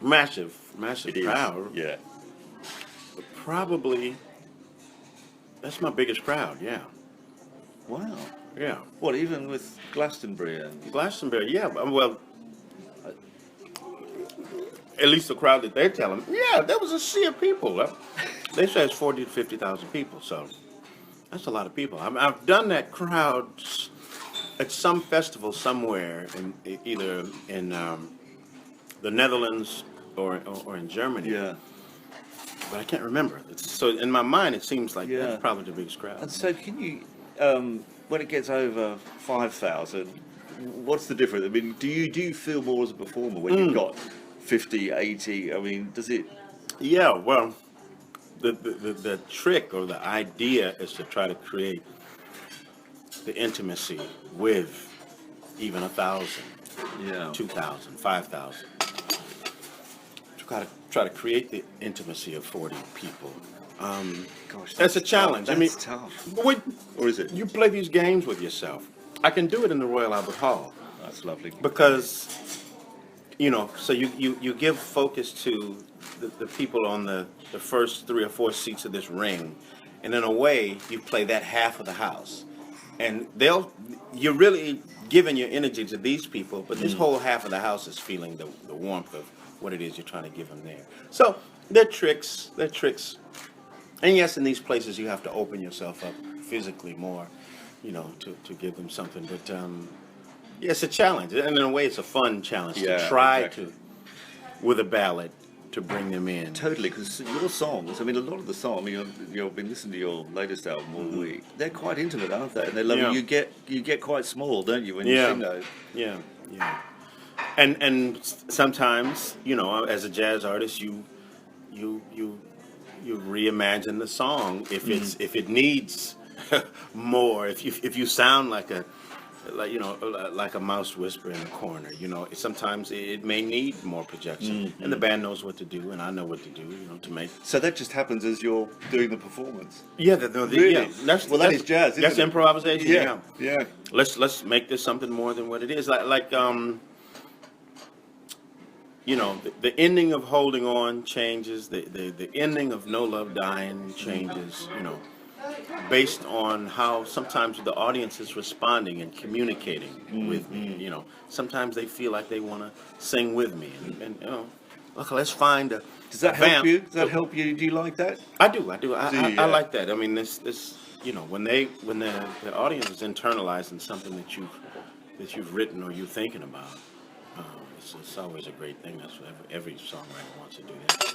massive It is. crowd. Yeah. But probably that's my biggest crowd. Yeah, Wow. yeah. What, even with Glastonbury and Glastonbury. Yeah. Well, at least the crowd that they're telling. Yeah, there was a sea of people. They say it's 40 to 50,000 people. So that's a lot of people. I've done that crowd at some festival somewhere in either in the Netherlands or in Germany, yeah. but I can't remember. So in my mind, it seems like Yeah. that's probably the biggest crowd. And so, can you, when it gets over 5,000, what's the difference? I mean, do you feel more as a performer when you've got 50, 80? I mean, does it? Yeah, well, the trick or the idea is to try to create the intimacy with even 1,000, Yeah. 2,000, 5,000. Try to create the intimacy of 40 people. Gosh, That's a tough. challenge. I mean, That's tough. when Or is it? you play these games with yourself, I can do it in the Royal Albert Hall That's lovely. because so you give focus to the people on the first 3 or 4 seats of this ring, and in a way you play that half of the house, and you're really giving your energy to these people, but this whole half of the house is feeling the warmth of what it is you're trying to give them there. So they're tricks, and yes, in these places you have to open yourself up physically more, to give them something, but yeah, it's a challenge, and in a way, it's a fun challenge to Yeah, try exactly. with a ballad to bring them in. Totally, because your songs, I mean, a lot of the songs, I mean, you've been listening to your latest album all week. They're quite intimate, aren't they? And they're lovely. Yeah. You get quite small, don't you, when you Yeah, sing those? yeah, yeah. And sometimes, as a jazz artist, you you reimagine the song if it needs more. If you sound like a mouse whisper in the corner, sometimes it may need more projection, and the band knows what to do, and I know what to do, to make. So that just happens as you're doing the performance. Yeah, Really? yeah. That is jazz, isn't That's it? improvisation. Yeah. Yeah. Let's make this something more than what it is. The ending of Holding On changes. The ending of No Love Dying changes. Based on how sometimes the audience is responding and communicating with me. Sometimes they feel like they want to sing with me, and okay, let's find a. Does that a help vamp. you? Does that help you? Do you like that? I do. I Do you, I like that. I mean, this when the audience is internalizing something that you've written or you're thinking about, it's always a great thing. That's what every songwriter wants to do that.